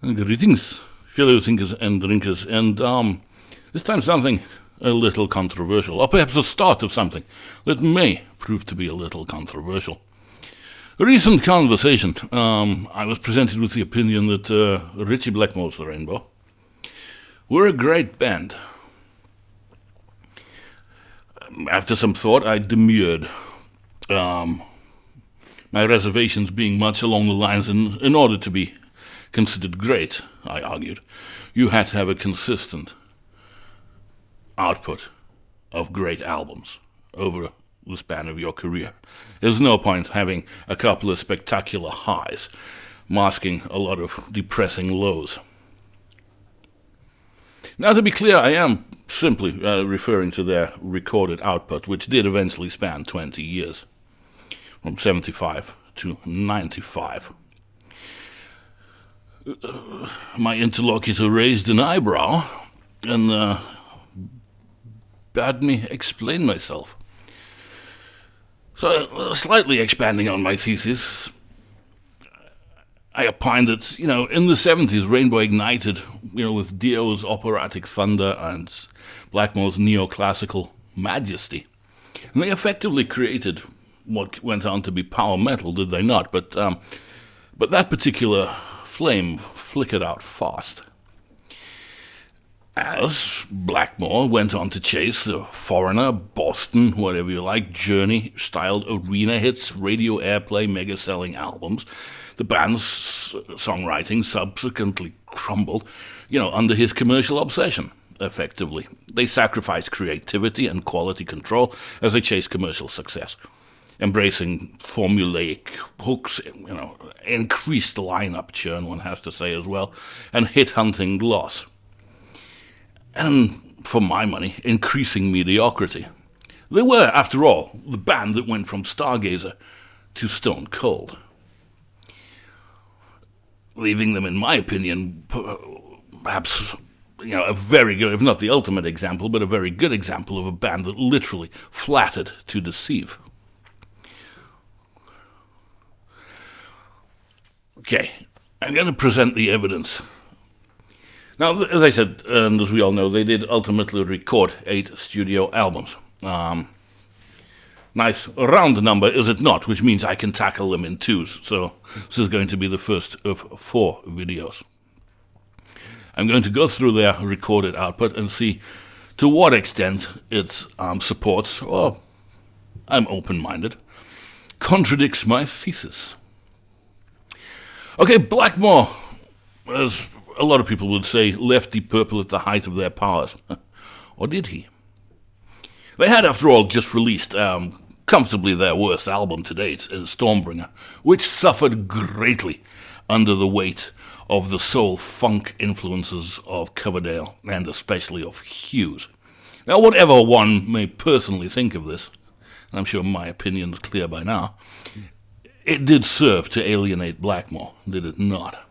Greetings, fellow thinkers and drinkers, and this time something a little controversial, or perhaps the start of something that may prove to be a little controversial. A recent conversation, I was presented with the opinion that Ritchie Blackmore's The Rainbow were a great band. After some thought, I demurred, my reservations being much along the lines in order to be considered great, I argued, you had to have a consistent output of great albums over the span of your career. There's no point having a couple of spectacular highs masking a lot of depressing lows. Now, to be clear, I am simply referring to their recorded output, which did eventually span 20 years, from 75 to 95. My interlocutor raised an eyebrow and bade me explain myself. So, slightly expanding on my thesis, I opined that, in the 70s, Rainbow ignited, with Dio's operatic thunder and Blackmore's neoclassical majesty. And they effectively created what went on to be power metal, did they not? But that particular flame flickered out fast, as Blackmore went on to chase the Foreigner, Boston, whatever you like, Journey-styled arena hits, radio airplay, mega-selling albums. The band's songwriting subsequently crumbled, under his commercial obsession, effectively. They sacrificed creativity and quality control as they chased commercial success, embracing formulaic hooks, increased lineup churn, one has to say as well, and hit-hunting gloss. And, for my money, increasing mediocrity. They were, after all, the band that went from Stargazer to Stone Cold, leaving them, in my opinion, perhaps, a very good, if not the ultimate example, but a very good example of a band that literally flattered to deceive. Okay, I'm going to present the evidence. Now, as I said, and as we all know, they did ultimately record 8 studio albums. Nice round number, is it not? Which means I can tackle them in twos. So this is going to be the first of 4 videos. I'm going to go through their recorded output and see to what extent it supports, or I'm open-minded, contradicts my thesis. Okay, Blackmore, as a lot of people would say, left Deep Purple at the height of their powers. Or did he? They had, after all, just released comfortably their worst album to date, Stormbringer, which suffered greatly under the weight of the soul-funk influences of Coverdale, and especially of Hughes. Now, whatever one may personally think of this, and I'm sure my opinion is clear by now, it did serve to alienate Blackmore, did it not?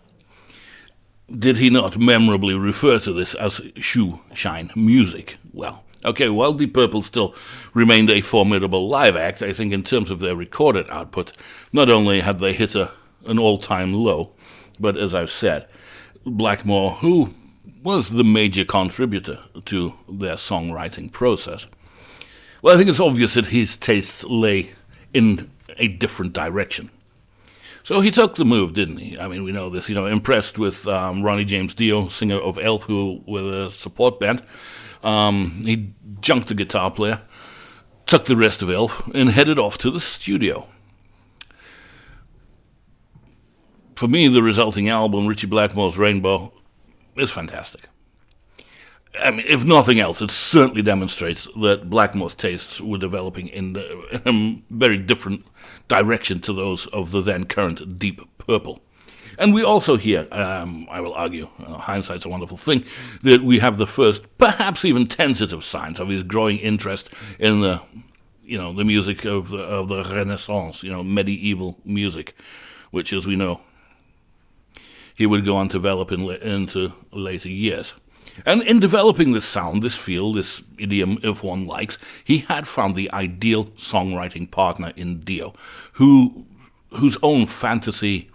Did he not memorably refer to this as shoe shine music? Well, okay, while Deep Purple still remained a formidable live act, I think in terms of their recorded output, not only had they hit an all-time low, but as I've said, Blackmore, who was the major contributor to their songwriting process, well, I think it's obvious that his tastes lay in a different direction. So he took the move, didn't he? I mean, we know this, impressed with Ronnie James Dio, singer of Elf, who with a support band. He junked the guitar player, took the rest of Elf, and headed off to the studio. For me, the resulting album, Ritchie Blackmore's Rainbow, is fantastic. I mean, if nothing else, it certainly demonstrates that Blackmore's tastes were developing in a very different direction to those of the then current Deep Purple. And we also hear, I will argue, hindsight's a wonderful thing, that we have the first, perhaps even tentative signs of his growing interest in the music of the Renaissance, medieval music, which, as we know, he would go on to develop into later years. And in developing this sound, this feel, this idiom, if one likes, he had found the ideal songwriting partner in Dio, whose own fantasy,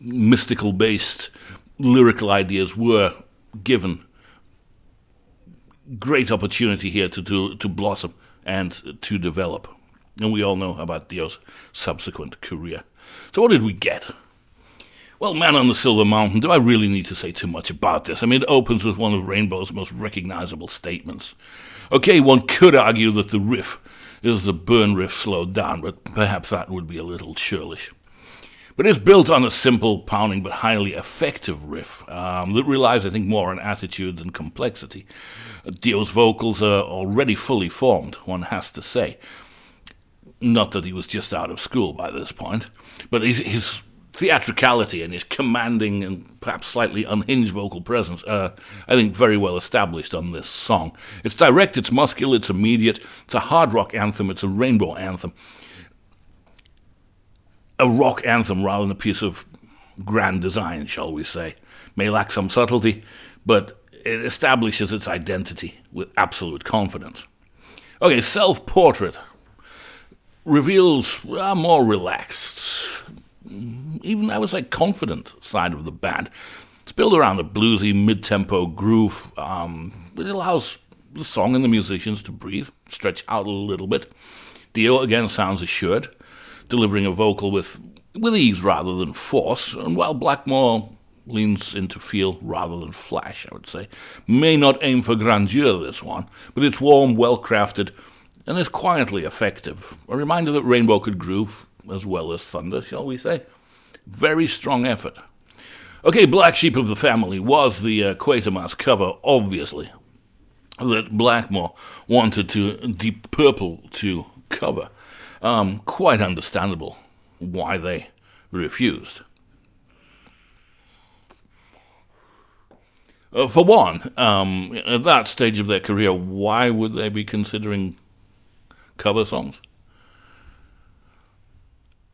mystical-based lyrical ideas were given great opportunity here to blossom and to develop. And we all know about Dio's subsequent career. So what did we get? Well, Man on the Silver Mountain, do I really need to say too much about this? I mean, it opens with one of Rainbow's most recognizable statements. Okay, one could argue that the riff is the Burn riff slowed down, but perhaps that would be a little churlish. But it's built on a simple, pounding, but highly effective riff that relies, I think, more on attitude than complexity. Dio's vocals are already fully formed, one has to say. Not that he was just out of school by this point, but his theatricality and his commanding and perhaps slightly unhinged vocal presence are, I think, very well established on this song. It's direct, it's muscular, it's immediate, it's a hard rock anthem, it's a rainbow anthem. A rock anthem rather than a piece of grand design, shall we say. May lack some subtlety, but it establishes its identity with absolute confidence. Okay, Self-Portrait reveals a more relaxed, even I would say confident side of the band. It's built around a bluesy mid-tempo groove. It allows the song and the musicians to breathe, stretch out a little bit. Dio again sounds assured, delivering a vocal with ease rather than force, and while Blackmore leans into feel rather than flash, I would say. May not aim for grandeur, this one, but it's warm, well-crafted, and is quietly effective. A reminder that Rainbow could groove as well as thunder, shall we say. Very strong effort. Okay, Black Sheep of the Family was the Quatermass cover, obviously, that Blackmore wanted to Deep Purple to cover. Quite understandable why they refused. For one, at that stage of their career, why would they be considering cover songs?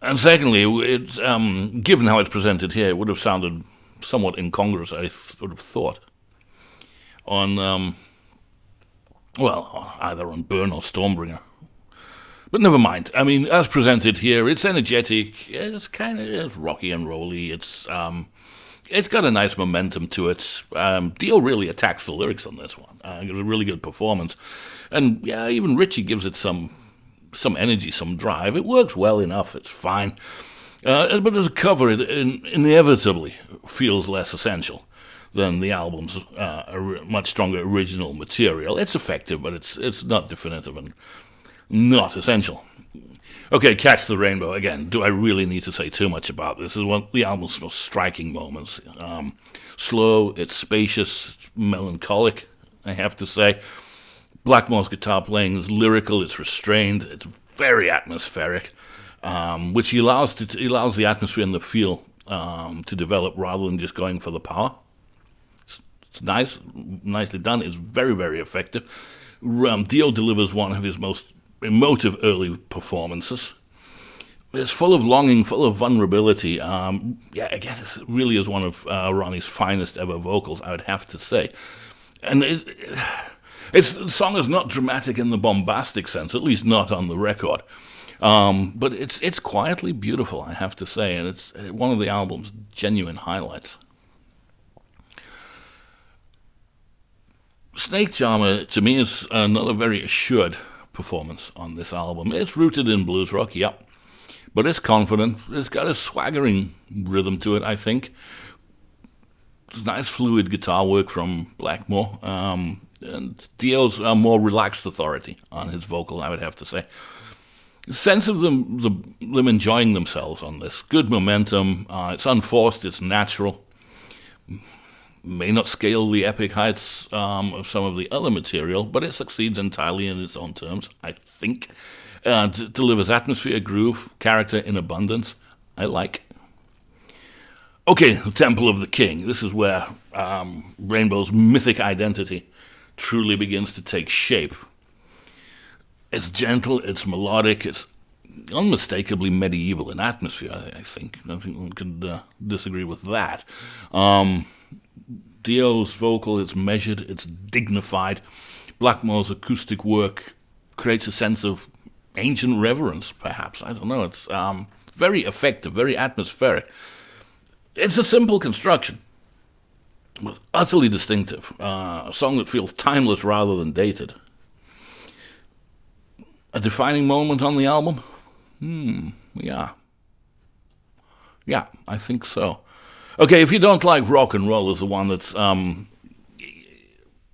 And secondly, it's, given how it's presented here, it would have sounded somewhat incongruous, I would have thought, on, either on Burn or Stormbringer. But never mind. I mean, as presented here, it's energetic, it's rocky and rolly, it's got a nice momentum to it. Dio really attacks the lyrics on this one. It was a really good performance. And yeah, even Ritchie gives it some energy, some drive. It works well enough, it's fine. But as a cover, it inevitably feels less essential than the album's much stronger original material. It's effective, but it's not definitive and not essential. Okay, Catch the Rainbow. Again, do I really need to say too much about this? This is one of the album's most striking moments. Slow, it's spacious, it's melancholic, I have to say. Blackmore's guitar playing is lyrical, it's restrained, it's very atmospheric, which allows the atmosphere and the feel to develop rather than just going for the power. It's nicely done, it's very, very effective. Dio delivers one of his most emotive early performances. It's full of longing, full of vulnerability. Again, it really is one of Ronnie's finest ever vocals, I would have to say. And the song is not dramatic in the bombastic sense, at least not on the record. But it's quietly beautiful, I have to say, and it's one of the album's genuine highlights. Snake Charmer, to me, is another very assured performance on this album. It's rooted in blues rock, yep, but it's confident. It's got a swaggering rhythm to it, I think. It's nice fluid guitar work from Blackmore, and Dio's more relaxed authority on his vocal, I would have to say. Sense of them enjoying themselves on this. Good momentum. It's unforced. It's natural. May not scale the epic heights of some of the other material, but it succeeds entirely in its own terms, I think. It delivers atmosphere, groove, character in abundance. I like. Okay, the Temple of the King. This is where Rainbow's mythic identity truly begins to take shape. It's gentle, it's melodic, it's unmistakably medieval in atmosphere, I think. I don't think one could disagree with that. Dio's vocal, it's measured, it's dignified. Blackmore's acoustic work creates a sense of ancient reverence, perhaps. I don't know. It's very effective, very atmospheric. It's a simple construction, was utterly distinctive. A song that feels timeless rather than dated. A defining moment on the album? Yeah. Yeah, I think so. Okay, if you don't like rock and roll, is the one that's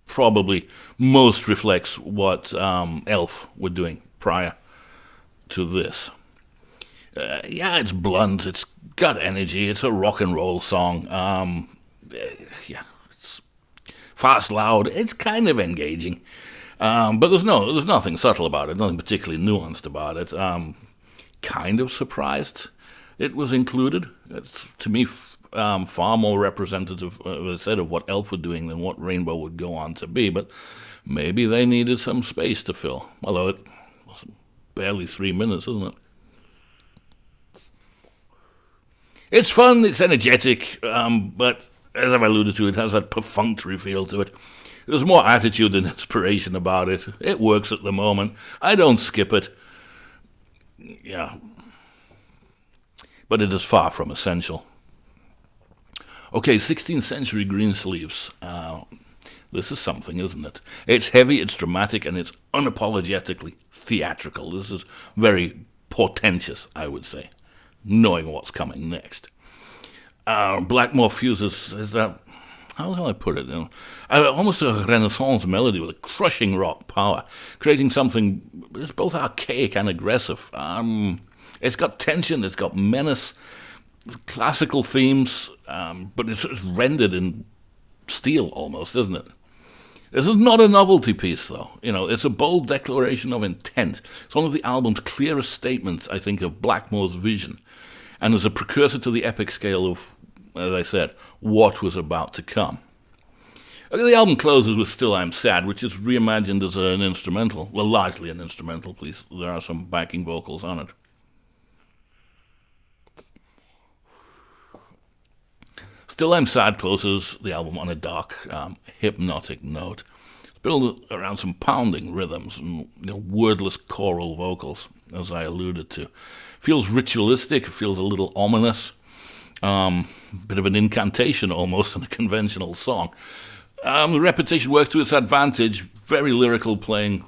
probably most reflects what Elf were doing prior to this. Yeah, it's blunt, it's got energy, it's a rock and roll song. Yeah, it's fast, loud, it's kind of engaging. But there's nothing subtle about it, nothing particularly nuanced about it. Kind of surprised it was included. It's, to me, far more representative, as I said, of what Elf were doing than what Rainbow would go on to be. But maybe they needed some space to fill. Although it was barely 3 minutes, isn't it? It's fun, it's energetic, but as I've alluded to, it has that perfunctory feel to it. There's more attitude than inspiration about it. It works at the moment. I don't skip it. Yeah. But it is far from essential. Okay, 16th century Greensleeves. This is something, isn't it? It's heavy, it's dramatic, and it's unapologetically theatrical. This is very portentous, I would say, knowing what's coming next. Blackmore fuses, is that, how can I put it? Almost a Renaissance melody with a crushing rock power, creating something that's both archaic and aggressive. It's got tension, it's got menace, classical themes, but it's rendered in steel almost, isn't it? This is not a novelty piece, though. It's a bold declaration of intent. It's one of the album's clearest statements, I think, of Blackmore's vision, and is a precursor to the epic scale of, as I said, what was about to come. Okay, the album closes with Still I'm Sad, which is reimagined as an instrumental. Well, largely an instrumental, please. There are some backing vocals on it. Still I'm Sad closes the album on a dark, hypnotic note. It's built around some pounding rhythms and wordless choral vocals, as I alluded to. Feels ritualistic, feels a little ominous. Bit of an incantation almost in a conventional song. The repetition works to its advantage. Very lyrical playing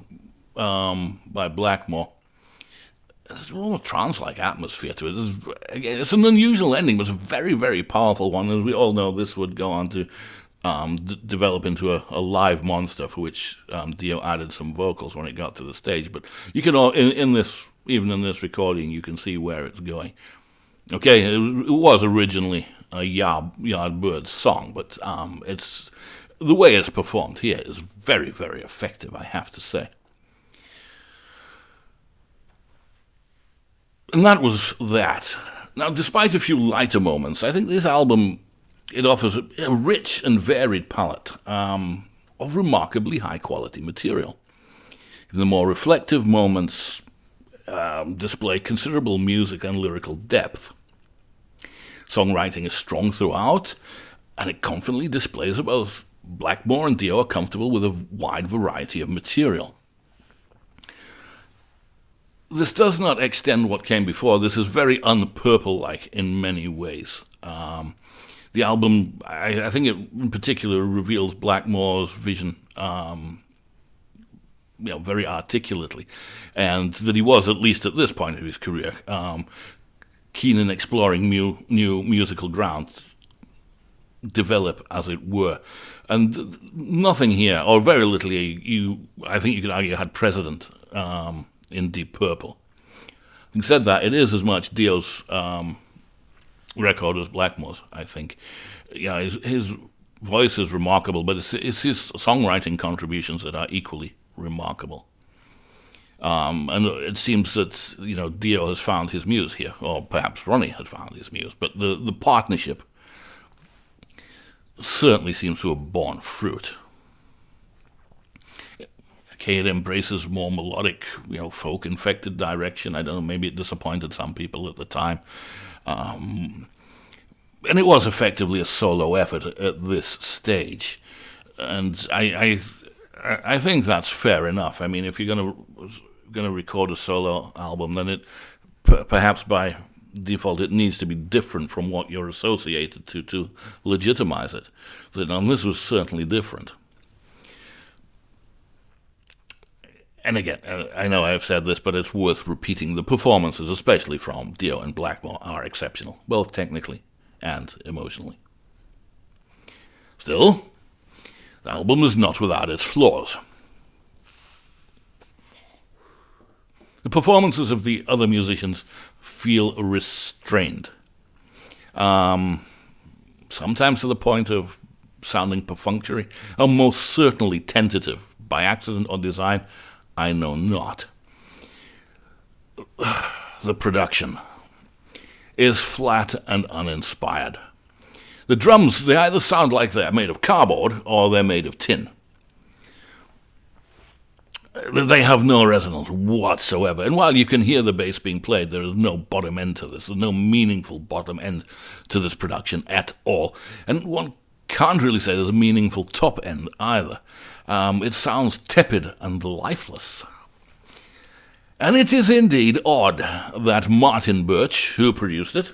by Blackmore. There's a little trance-like atmosphere to it. It's an unusual ending, but it's a very, very powerful one. As we all know, this would go on to develop into a live monster, for which Dio added some vocals when it got to the stage. But you can even in this recording, you can see where it's going. Okay, it was originally a Yardbirds song, but it's the way it's performed here is very, very effective, I have to say. And that was that. Now, despite a few lighter moments, I think this album, it offers a rich and varied palette of remarkably high-quality material. The more reflective moments display considerable music and lyrical depth. Songwriting is strong throughout, and it confidently displays that both Blackmore and Dio are comfortable with a wide variety of material. This does not extend what came before. This is very un-Purple-like in many ways. The album, I think it in particular reveals Blackmore's vision very articulately, and that he was, at least at this point of his career, keen in exploring new musical ground, develop, as it were. And nothing here, or very little here, I think you could argue had precedent in Deep Purple. Having said that, it is as much Dio's record as Blackmore's, I think. His voice is remarkable, but it's his songwriting contributions that are equally remarkable. And it seems that Dio has found his muse here, or perhaps Ronnie had found his muse, but the partnership certainly seems to have borne fruit. Okay, it embraces more melodic, folk-infected direction. I don't know, maybe it disappointed some people at the time. And it was effectively a solo effort at this stage. And I think that's fair enough. I mean, if you're going to record a solo album, then it perhaps by default, it needs to be different from what you're associated to legitimize it. And this was certainly different. And again, I know I've said this, but it's worth repeating. The performances, especially from Dio and Blackmore, are exceptional, both technically and emotionally. Still, the album is not without its flaws. The performances of the other musicians feel restrained, sometimes to the point of sounding perfunctory, or most certainly tentative, by accident or design, I know not. The production is flat and uninspired. The drums, they either sound like they're made of cardboard or they're made of tin. They have no resonance whatsoever. And while you can hear the bass being played, there is no bottom end to this. There's no meaningful bottom end to this production at all. And one can't really say there's a meaningful top end either. It sounds tepid and lifeless. And it is indeed odd that Martin Birch, who produced it,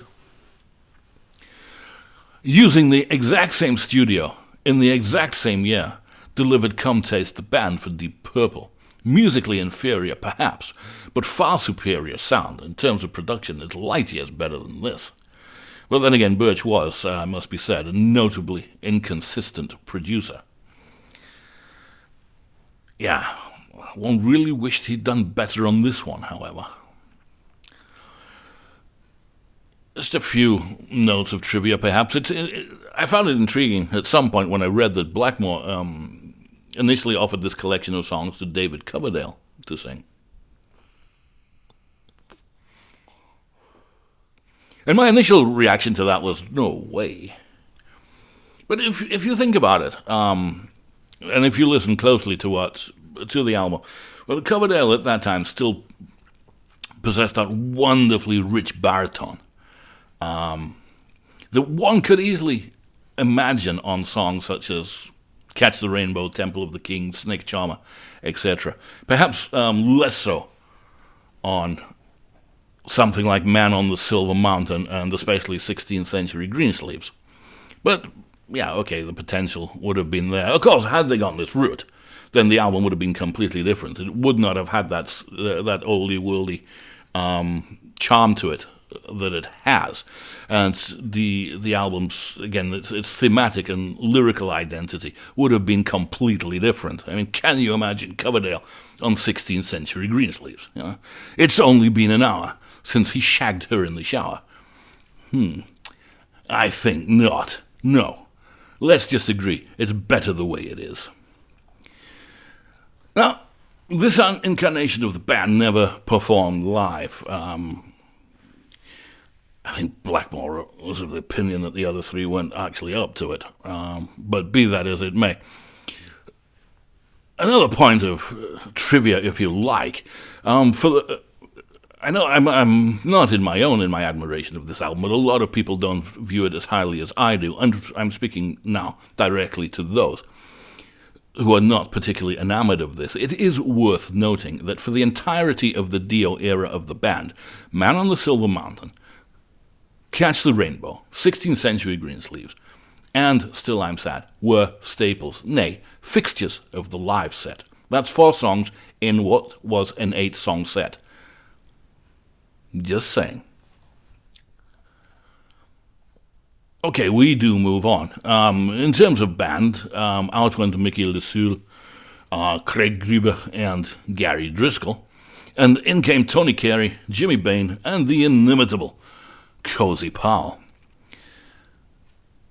using the exact same studio in the exact same year, delivered Come Taste the Band for Deep Purple. Musically inferior, perhaps, but far superior sound. In terms of production, it's light years better than this. Well, then again, Birch was, must be said, a notably inconsistent producer. Yeah, one really wished he'd done better on this one, however. Just a few notes of trivia, perhaps. I found it intriguing at some point when I read that Blackmore initially offered this collection of songs to David Coverdale to sing. And my initial reaction to that was, no way. But if you think about it, and if you listen closely to the album, well, Coverdale at that time still possessed that wonderfully rich baritone that one could easily imagine on songs such as Catch the Rainbow, Temple of the King, Snake Charmer, etc. Perhaps less so on something like Man on the Silver Mountain and especially 16th Century Greensleeves. But, yeah, okay, the potential would have been there. Of course, had they gone this route, then the album would have been completely different. It would not have had that oldie-worldy charm to it that it has. And the album's, again, its thematic and lyrical identity would have been completely different. I mean, can you imagine Coverdale on 16th Century Greensleeves? You know? It's only been an hour since he shagged her in the shower. I think not. No. Let's just agree, it's better the way it is. Now, this incarnation of the band never performed live. I think Blackmore was of the opinion that the other three weren't actually up to it. But be that as it may. Another point of trivia, if you like, I know I'm not in my admiration of this album, but a lot of people don't view it as highly as I do, and I'm speaking now directly to those who are not particularly enamored of this. It is worth noting that for the entirety of the Dio-era of the band, Man on the Silver Mountain, Catch the Rainbow, 16th Century Greensleeves, and Still I'm Sad were staples, nay, fixtures of the live set. That's 4 songs in what was an 8-song set. Just saying. Okay, we do move on. In terms of band, out went Mickey LeSueur, Craig Gruber, and Gary Driscoll. And in came Tony Carey, Jimmy Bain, and the inimitable Cozy Powell,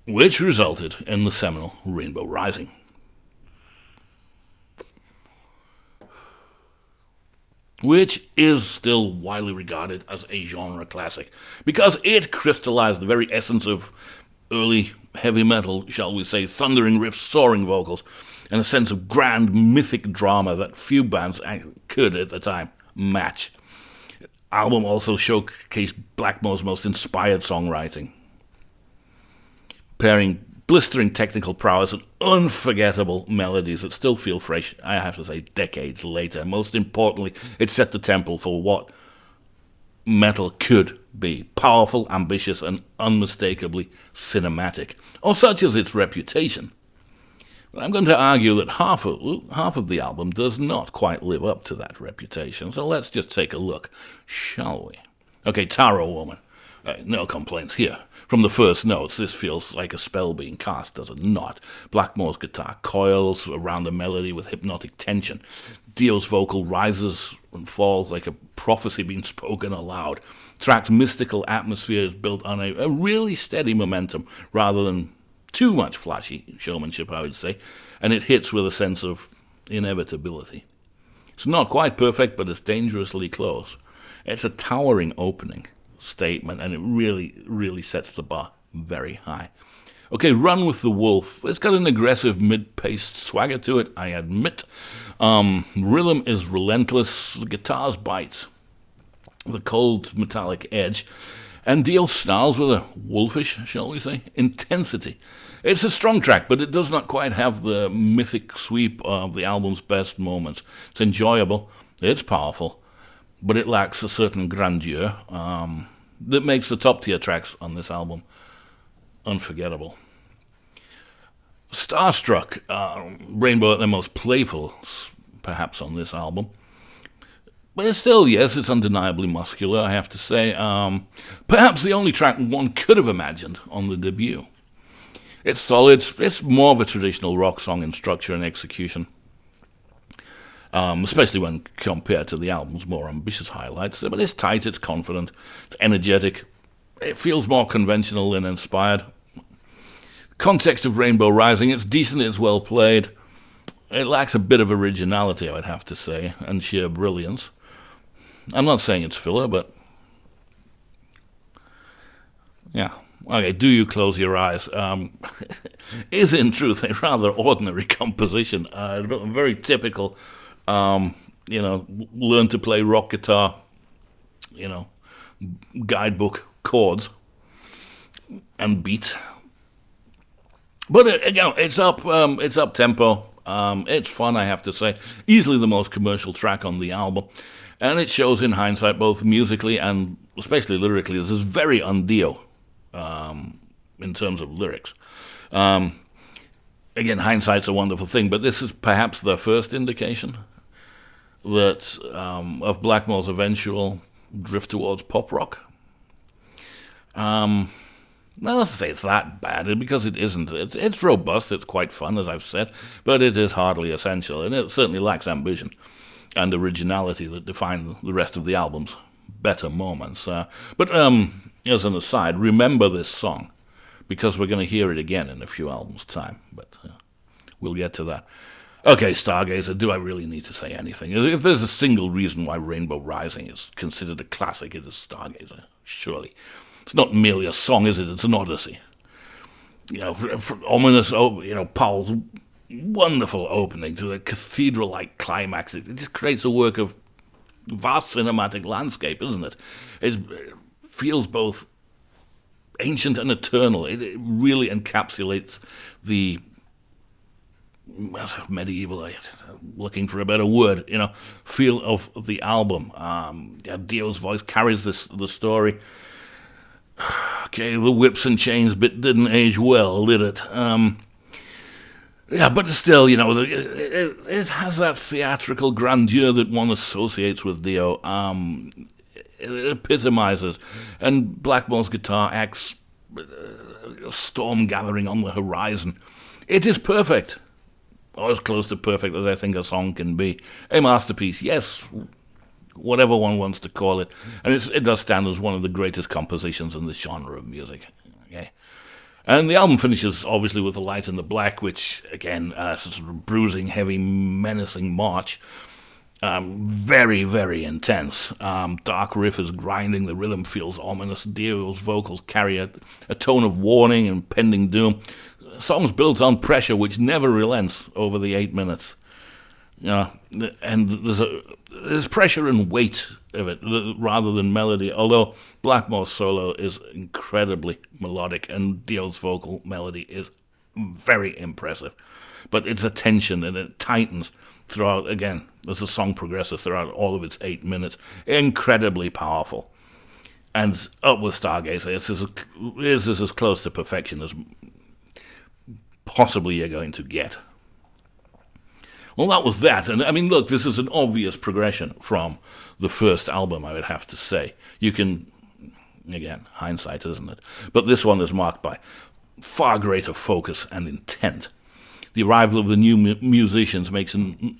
which resulted in the seminal Rainbow Rising. Which is still widely regarded as a genre classic, because it crystallized the very essence of early heavy metal, shall we say, thundering riffs, soaring vocals, and a sense of grand mythic drama that few bands could at the time match. Album also showcased Blackmore's most inspired songwriting, pairing blistering technical prowess and unforgettable melodies that still feel fresh, I have to say, decades later. Most importantly, it set the tempo for what metal could be: powerful, ambitious, and unmistakably cinematic, or such is its reputation. But I'm going to argue that half of the album does not quite live up to that reputation, so let's just take a look, shall we? Okay, Taro Woman. No complaints here. From the first notes, this feels like a spell being cast, does it not? Blackmore's guitar coils around the melody with hypnotic tension. Dio's vocal rises and falls like a prophecy being spoken aloud. Track's mystical atmosphere is built on a really steady momentum rather than too much flashy showmanship, I would say, and it hits with a sense of inevitability. It's not quite perfect, but it's dangerously close. It's a towering opening statement, and it really sets the bar very high. Okay, Run with the Wolf. It's got an aggressive mid-paced swagger to it, I admit. Rhythm is relentless, the guitars bite, the cold metallic edge, and Dio snarls with a wolfish, shall we say, intensity. It's a strong track, but it does not quite have the mythic sweep of the album's best moments. It's enjoyable, it's powerful, but it lacks a certain grandeur that makes the top-tier tracks on this album unforgettable. Starstruck, Rainbow at their most playful, perhaps, on this album. But it's still, yes, it's undeniably muscular, I have to say. Perhaps the only track one could have imagined on the debut. It's solid, it's more of a traditional rock song in structure and execution. Especially when compared to the album's more ambitious highlights. But it's tight, it's confident, it's energetic. It feels more conventional than inspired. Context of Rainbow Rising, it's decent, it's well played. It lacks a bit of originality, I would have to say, and sheer brilliance. I'm not saying it's filler, but yeah. Okay, Do You Close Your Eyes is in truth a rather ordinary composition. Very typical, learn to play rock guitar, guidebook chords and beat. But it's up tempo. It's fun, I have to say. Easily the most commercial track on the album, and it shows in hindsight, both musically and especially lyrically. This is very un-Dio in terms of lyrics. Again, hindsight's a wonderful thing, but this is perhaps the first indication that of Blackmore's eventual drift towards pop rock. Now, let's say it's that bad, because it isn't. It's robust, it's quite fun, as I've said, but it is hardly essential, and it certainly lacks ambition and originality that define the rest of the album's better moments. But as an aside, remember this song, because we're going to hear it again in a few albums' time, but we'll get to that. Okay, Stargazer, do I really need to say anything? If there's a single reason why Rainbow Rising is considered a classic, it is Stargazer, surely. It's not merely a song, is it? It's an odyssey. Ominous, Powell's wonderful opening to the cathedral-like climax. It just creates a work of vast cinematic landscape, isn't it? It feels both ancient and eternal. It really encapsulates the medieval, looking for a better word, feel of the album. Dio's voice carries the story. Okay, the whips and chains bit didn't age well, did it? But still, it has that theatrical grandeur that one associates with Dio. It epitomizes, and Blackmore's guitar acts a storm gathering on the horizon. It is perfect, or as close to perfect as I think a song can be. A masterpiece, yes, whatever one wants to call it, and it does stand as one of the greatest compositions in this genre of music. Okay, and the album finishes obviously with the Light and the Black, which again, sort of bruising, heavy, menacing march. Very, very intense. Dark riff is grinding, the rhythm feels ominous. Dio's vocals carry a tone of warning and pending doom. The song's built on pressure, which never relents over the 8 minutes. And there's pressure and weight of it rather than melody, although Blackmore's solo is incredibly melodic and Dio's vocal melody is very impressive. But it's a tension and it tightens throughout, again, as the song progresses throughout all of its 8 minutes. Incredibly powerful. And up with Stargazer, this is as close to perfection as possibly you're going to get. Well, that was that. And I mean, look, this is an obvious progression from the first album, I would have to say. You can, again, hindsight, isn't it? But this one is marked by far greater focus and intent. The arrival of the new musicians makes an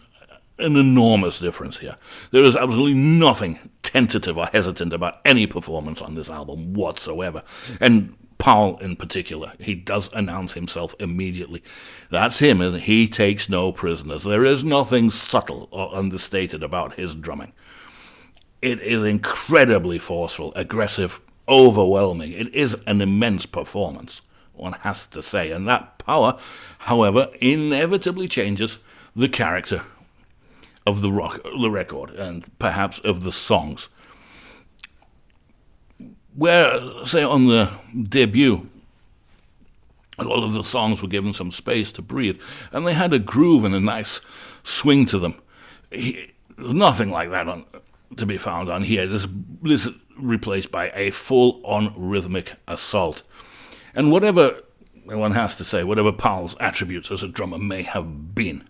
enormous difference here. There is absolutely nothing tentative or hesitant about any performance on this album whatsoever. And Powell in particular, he does announce himself immediately. That's him, and he takes no prisoners. There is nothing subtle or understated about his drumming. It is incredibly forceful, aggressive, overwhelming. It is an immense performance, one has to say. And that power, however, inevitably changes the character of the record, and perhaps of the songs. Where, say, on the debut, a lot of the songs were given some space to breathe, and they had a groove and a nice swing to them. There's nothing like that to be found on here. This is replaced by a full-on rhythmic assault. And whatever, one has to say, whatever Powell's attributes as a drummer may have been,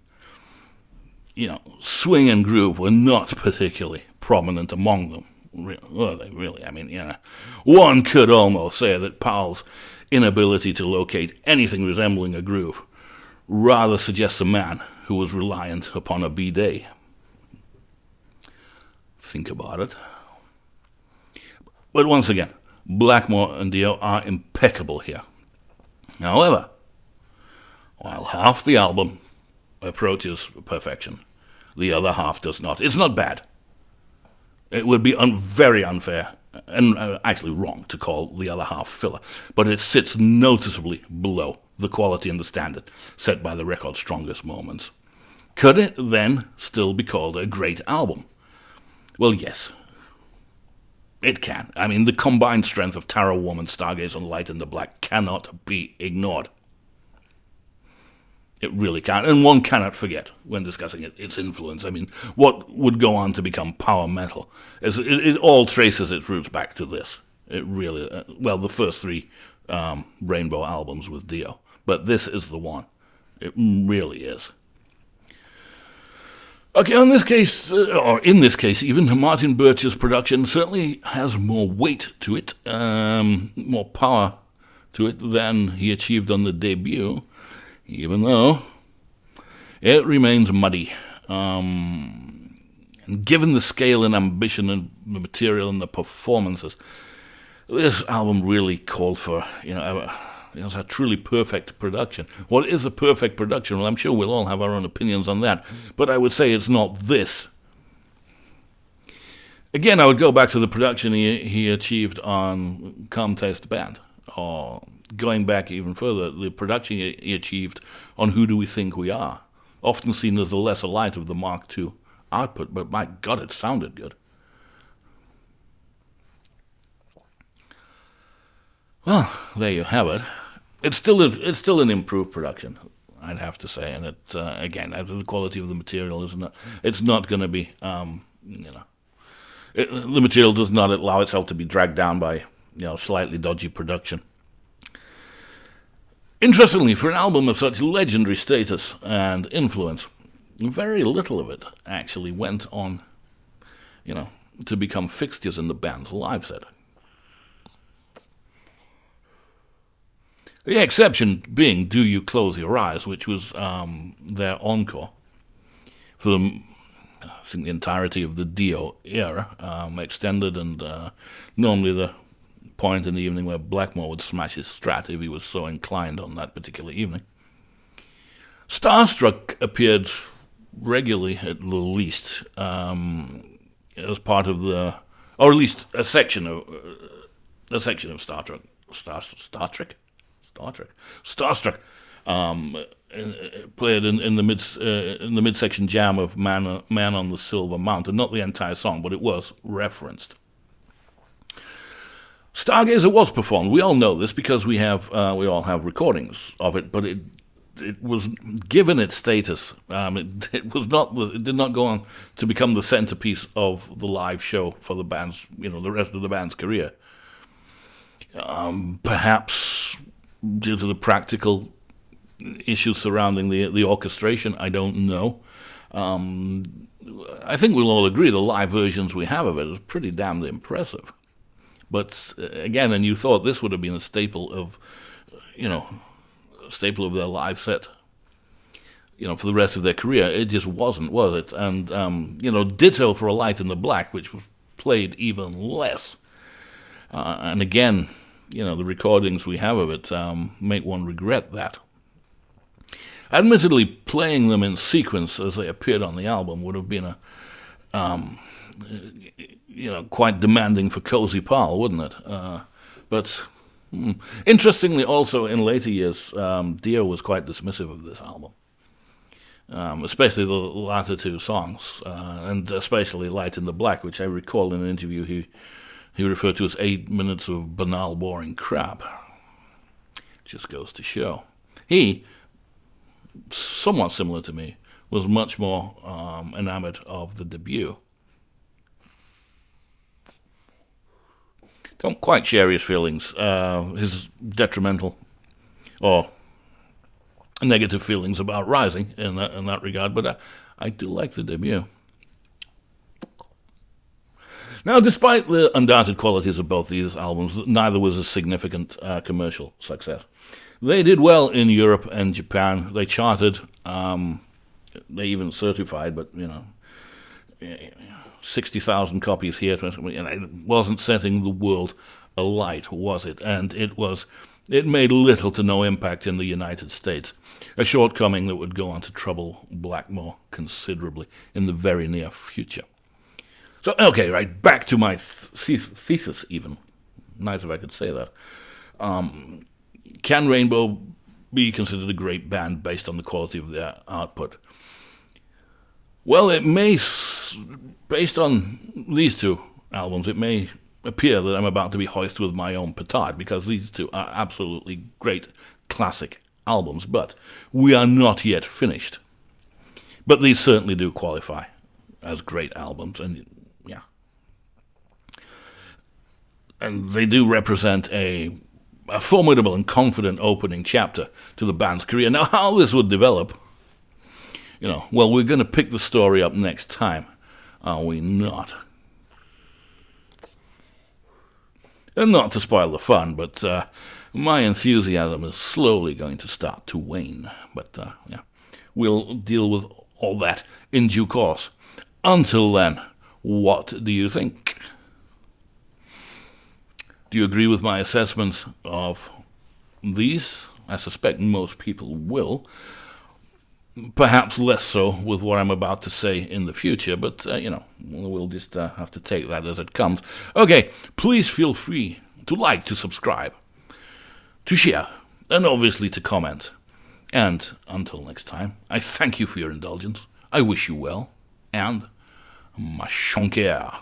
swing and groove were not particularly prominent among them. Were they really? I mean, one could almost say that Powell's inability to locate anything resembling a groove rather suggests a man who was reliant upon a bidet. Think about it. But once again, Blackmore and Dio are impeccable here. However, while half the album approaches perfection, the other half does not. It's not bad. It would be very unfair and actually wrong to call the other half filler, but it sits noticeably below the quality and the standard set by the record's strongest moments. Could it then still be called a great album? Well, yes. It can. I mean, the combined strength of Tara Woman, Stargazer, Light in the Black cannot be ignored. It really can't, and one cannot forget, when discussing its influence. I mean, what would go on to become power metal? It all traces its roots back to this. It really, the first three Rainbow albums with Dio, but this is the one. It really is. Okay, in this case even, Martin Birch's production certainly has more weight to it, more power to it than he achieved on the debut, even though it remains muddy. And given the scale and ambition and the material and the performances, this album really called for, a truly perfect production. What is a perfect production? Well, I'm sure we'll all have our own opinions on that, but I would say it's not this. Again, I would go back to the production he achieved on Come Taste the Band, or going back even further, the production he achieved on Who Do We Think We Are, often seen as the lesser light of the Mark II output, but my God, it sounded good. Well, there you have it. It's still an improved production, I'd have to say, and it again, the quality of the material isn't it? It's not going to be, the material does not allow itself to be dragged down by slightly dodgy production. Interestingly, for an album of such legendary status and influence, very little of it actually went on, to become fixtures in the band's live set. The exception being Do You Close Your Eyes, which was their encore for the entirety of the Dio-era, extended, and normally the point in the evening where Blackmore would smash his Strat if he was so inclined on that particular evening. Starstruck appeared regularly, at the least, as part of the, or at least a section of Starstruck, played in the midsection jam of Man on the Silver Mountain. Not the entire song, but it was referenced. Stargazer was performed. We all know this because we all have recordings of it, but it was given its status. It did not go on to become the centerpiece of the live show for the band's, the rest of the band's career. Perhaps due to the practical issues surrounding the orchestration, I don't know. I think we'll all agree the live versions we have of it is pretty damned impressive. But again, and you thought this would have been a staple of their live set, for the rest of their career. It just wasn't, was it? And, ditto for A Light in the Black, which was played even less. And again, the recordings we have of it make one regret that. Admittedly, playing them in sequence as they appeared on the album would have been quite demanding for Cozy Powell, wouldn't it? But interestingly, also in later years, Dio was quite dismissive of this album, especially the latter two songs, and especially Light in the Black, which I recall in an interview he referred to as 8 minutes of banal, boring crap. Just goes to show. He, somewhat similar to me, was much more enamored of the debut. Don't quite share his feelings, his detrimental or negative feelings about Rising in that regard, but I do like the debut. Now, despite the undoubted qualities of both these albums, neither was a significant commercial success. They did well in Europe and Japan. They charted, they even certified, but, 60,000 copies here. It wasn't setting the world alight, was it? And it made little to no impact in the United States, a shortcoming that would go on to trouble Blackmore considerably in the very near future. So, okay, right, back to my thesis even. Nice if I could say that. Can Rainbow be considered a great band based on the quality of their output? Well, it may, based on these two albums, it may appear that I'm about to be hoisted with my own petard, because these two are absolutely great classic albums, but we are not yet finished. But these certainly do qualify as great albums, and yeah. And they do represent a formidable and confident opening chapter to the band's career. Now, how this would develop, well, we're going to pick the story up next time, are we not? And not to spoil the fun, but my enthusiasm is slowly going to start to wane. But, yeah, we'll deal with all that in due course. Until then, what do you think? Do you agree with my assessment of these? I suspect most people will. Perhaps less so with what I'm about to say in the future, but, we'll just have to take that as it comes. Okay, please feel free to like, to subscribe, to share, and obviously to comment. And until next time, I thank you for your indulgence. I wish you well, and Maçhonquèrre.